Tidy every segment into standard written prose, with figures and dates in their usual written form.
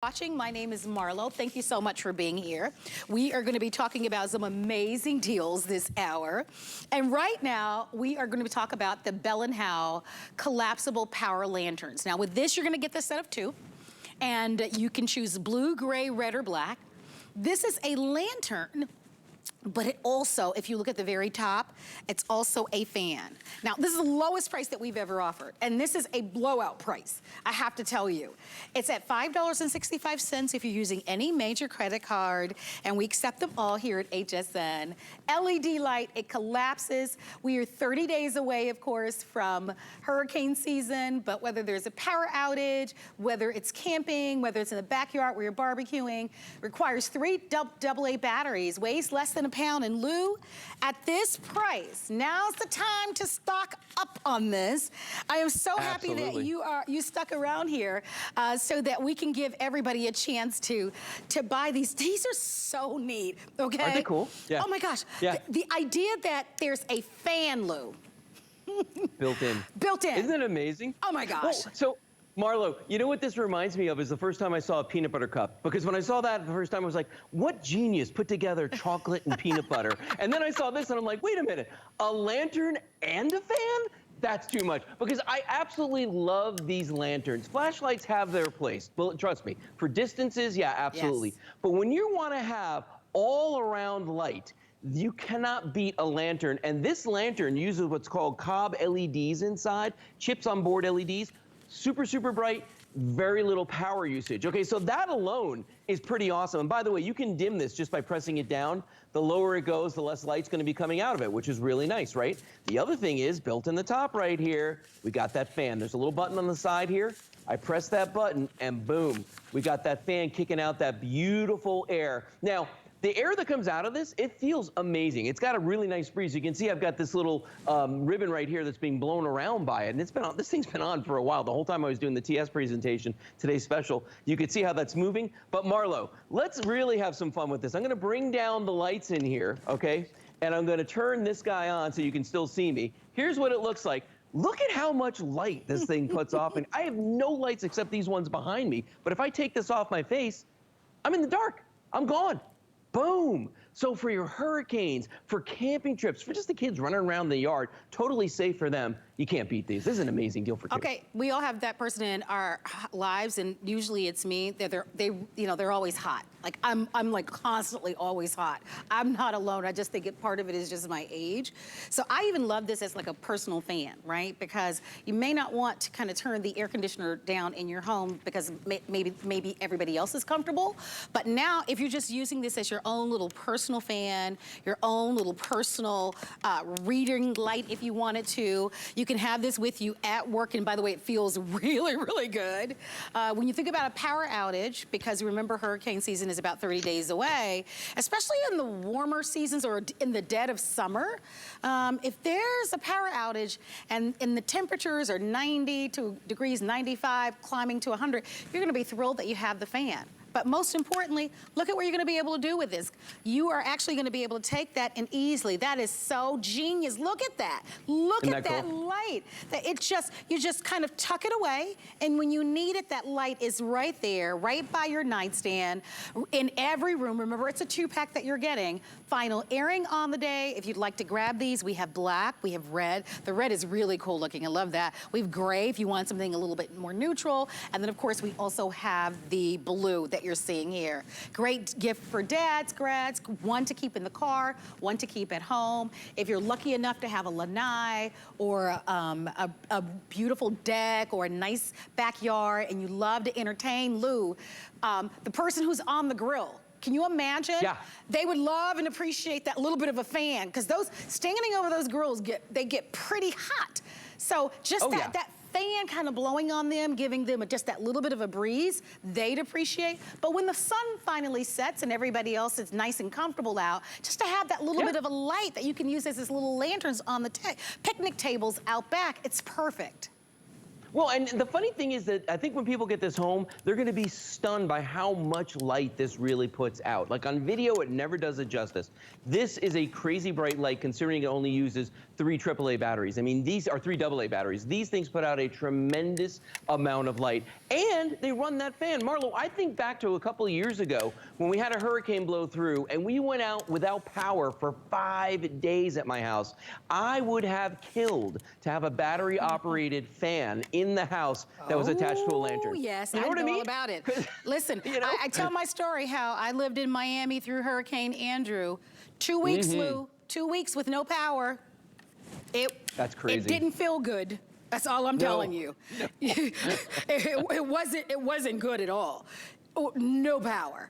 Watching. My name is Marlo. Thank you so much for being here. We are going to be talking about some amazing deals this hour. And right now, we are going to talk about the Bell & Howell Collapsible Power Lanterns. Now, with this, you're going to get the set of two. And you can choose blue, gray, red, or black. This is a lantern, but it also, if you look at the very top, it's also a fan. Now, this is the lowest price that we've ever offered, and this is a blowout price, I have to tell you. It's at $5.65 if you're using any major credit card, and we accept them all here at HSN. LED light, it collapses. We are 30 days away, of course, from hurricane season, but whether there's a power outage, whether it's camping, whether it's in the backyard where you're barbecuing, requires 3 AA batteries, weighs less than a pound. And Lou, at this price, now's the time to stock up on this. I am so happy that you stuck around here so that we can give everybody a chance to buy these. These are so neat, okay? Aren't they cool? Yeah. Oh my gosh. Yeah. The idea that there's a fan, Lou. Built in. Built in. Isn't it amazing? Oh my gosh. Well, so, Marlo, you know what this reminds me of is the first time I saw a peanut butter cup. Because when I saw that the first time, I was like, what genius put together chocolate and peanut butter? And then I saw this and I'm like, wait a minute, a lantern and a fan? That's too much. Because I absolutely love these lanterns. Flashlights have their place. Well, trust me, for distances, yeah, absolutely. Yes. But when you want to have all around light, you cannot beat a lantern. And this lantern uses what's called cob LEDs inside, chips on board LEDs. Super, super bright, very little power usage. Okay, so that alone is pretty awesome. And by the way, you can dim this just by pressing it down. The lower it goes, the less light's gonna be coming out of it, which is really nice, right? The other thing is, built in the top right here, we got that fan. There's a little button on the side here. I press that button and boom, we got that fan kicking out that beautiful air. Now, the air that comes out of this, it feels amazing. It's got a really nice breeze. You can see I've got this little ribbon right here that's being blown around by it. And it's been on, this thing's been on for a while. The whole time I was doing the TS presentation, today's special, you could see how that's moving. But Marlo, let's really have some fun with this. I'm gonna bring down the lights in here, okay? And I'm gonna turn this guy on so you can still see me. Here's what it looks like. Look at how much light this thing puts off. And I have no lights except these ones behind me. But if I take this off my face, I'm in the dark. I'm gone. Boom. So for your hurricanes, for camping trips, for just the kids running around the yard, totally safe for them, you can't beat these. This is an amazing deal for kids. Okay, we all have that person in our lives, and usually it's me. They're always hot. Like I'm like constantly always hot. I'm not alone. I just think part of it is just my age. So I even love this as like a personal fan, right? Because you may not want to kind of turn the air conditioner down in your home because maybe everybody else is comfortable. But now, if you're just using this as your own little personal fan, your own little personal reading light, if you wanted to, you can have this with you at work. And by the way, it feels really, really good. When you think about a power outage, because remember hurricane season is about 30 days away, especially in the warmer seasons or in the dead of summer, if there's a power outage and the temperatures are 90 degrees, 95, climbing to 100, you're gonna be thrilled that you have the fan. But most importantly, look at what you're gonna be able to do with this. You are actually gonna be able to take that and easily, that is so genius. Look at that. Look at that light. You just kind of tuck it away, and when you need it, that light is right there, right by your nightstand, in every room. Remember, it's a 2-pack that you're getting. Final airing on the day. If you'd like to grab these, we have black, we have red. The red is really cool looking, I love that. We have gray if you want something a little bit more neutral. And then of course, we also have the blue that you're seeing here. Great gift for dads, grads, one to keep in the car, one to keep at home. If you're lucky enough to have a lanai or a beautiful deck or a nice backyard and you love to entertain, Lou, the person who's on the grill, can you imagine? Yeah. They would love and appreciate that little bit of a fan, because those standing over those grills they get pretty hot. So just that fan kind of blowing on them, giving them just that little bit of a breeze, they'd appreciate. But when the sun finally sets and everybody else is nice and comfortable out, just to have that little bit of a light that you can use as these little lanterns on the picnic tables out back, it's perfect. Well, and the funny thing is that I think when people get this home, they're going to be stunned by how much light this really puts out. Like on video, it never does it justice. This is a crazy bright light considering it only uses 3 AAA batteries. I mean, these are 3 AA batteries. These things put out a tremendous amount of light, and they run that fan. Marlo, I think back to a couple of years ago when we had a hurricane blow through and we went out without power for 5 days at my house. I would have killed to have a battery-operated fan in the house that was attached to a lantern. Oh, yes, you know I what know I mean? all about it. Listen, You know? I tell my story how I lived in Miami through Hurricane Andrew. 2 weeks, Lou, 2 weeks with no power. That's crazy. It didn't feel good. That's all I'm telling you. No. it wasn't good at all. Oh, no power.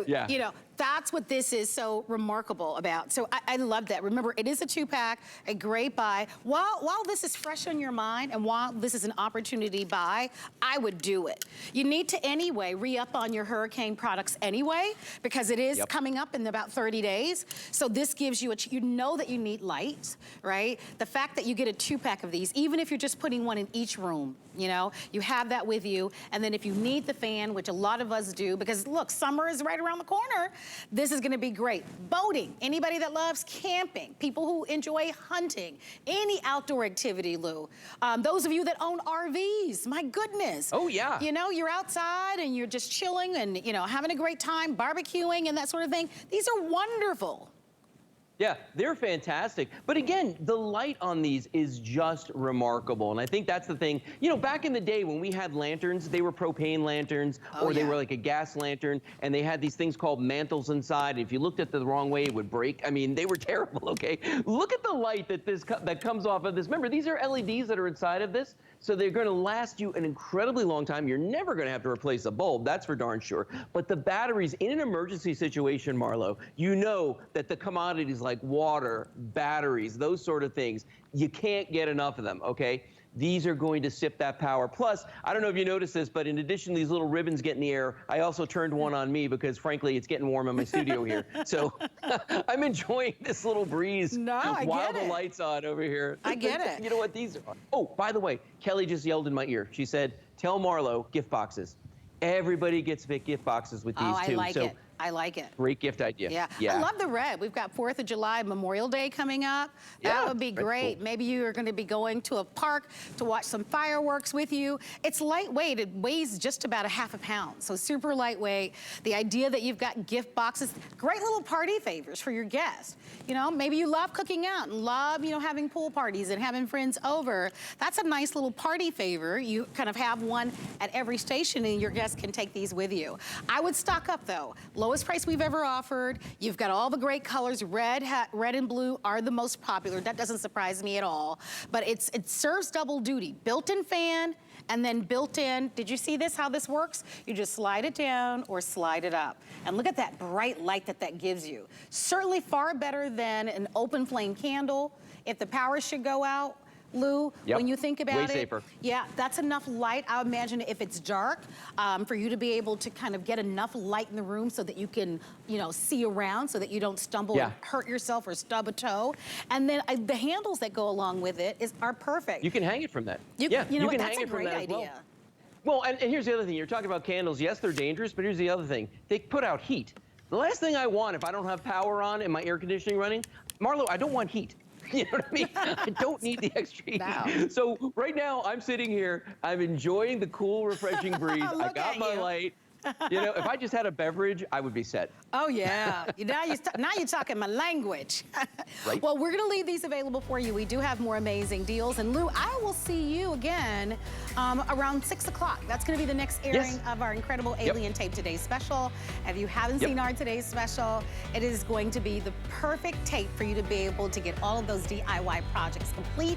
Yeah. You know, that's what this is so remarkable about. So I love that. Remember, it is a 2-pack, a great buy. While this is fresh on your mind and while this is an opportunity buy, I would do it. You need to anyway re-up on your hurricane products anyway, because it is coming up in about 30 days. So this gives you you know that you need light, right? The fact that you get a 2-pack of these, even if you're just putting one in each room, you know, you have that with you. And then if you need the fan, which a lot of us do, because look, summer is right around the corner, this is gonna be great. Boating, anybody that loves camping, people who enjoy hunting, any outdoor activity, Lou. Those of you that own RVs, my goodness. Oh, yeah. You know, you're outside and you're just chilling and, you know, having a great time, barbecuing and that sort of thing. These are wonderful. Yeah, they're fantastic. But again, the light on these is just remarkable. And I think that's the thing. You know, back in the day when we had lanterns, they were propane lanterns or they were like a gas lantern, and they had these things called mantles inside. If you looked at the wrong way, it would break. I mean, they were terrible, okay? Look at the light that comes off of this. Remember, these are LEDs that are inside of this. So they're going to last you an incredibly long time. You're never going to have to replace a bulb, that's for darn sure. But the batteries, in an emergency situation, Marlo, you know that the commodities like water, batteries, those sort of things, you can't get enough of them, okay? These are going to sip that power. Plus, I don't know if you noticed this, but in addition to these little ribbons get in the air, I also turned one on me because, frankly, it's getting warm in my studio here. So I'm enjoying this little breeze while the light's on over here. I get it. You know what these are? Oh, by the way, Kelly just yelled in my ear. She said, tell Marlo, gift boxes. Everybody gets gift boxes with these, too. I like it. I like it. Great gift idea. Yeah. I love the red. We've got 4th of July, Memorial Day coming up. That would be great. Cool. Maybe you are going to be going to a park to watch some fireworks with you. It's lightweight. It weighs just about ½ pound, so super lightweight. The idea that you've got gift boxes, great little party favors for your guests. You know, maybe you love cooking out and love, you know, having pool parties and having friends over. That's a nice little party favor. You kind of have one at every station and your guests can take these with you. I would stock up though. Lowest price we've ever offered. You've got all the great colors. Red and blue are the most popular. That doesn't surprise me at all. But it serves double duty. Built-in fan and then built-in, did you see this, how this works? You just slide it down or slide it up. And look at that bright light that gives you. Certainly far better than an open flame candle. If the power should go out, Lou, when you think about it, way safer. Yeah, that's enough light. I imagine if it's dark, for you to be able to kind of get enough light in the room so that you can, you know, see around so that you don't stumble and hurt yourself or stub a toe. And then the handles that go along with it are perfect. You can hang it from that. You know what, can that's hang a it from great that idea. as well. Well, and here's the other thing. You're talking about candles. Yes, they're dangerous, but here's the other thing. They put out heat. The last thing I want if I don't have power on and my air conditioning running, Marlo, I don't want heat. You know what I mean? I don't need the extra heat. No. So right now, I'm sitting here. I'm enjoying the cool, refreshing breeze. I got my light. You know, if I just had a beverage, I would be set. Oh, yeah. Now you're talking my language. Right. Well, we're going to leave these available for you. We do have more amazing deals. And, Lou, I will see you again around 6 o'clock. That's going to be the next airing of our incredible Alien Tape Today's Special. If you haven't seen our Today's Special, it is going to be the perfect tape for you to be able to get all of those DIY projects complete.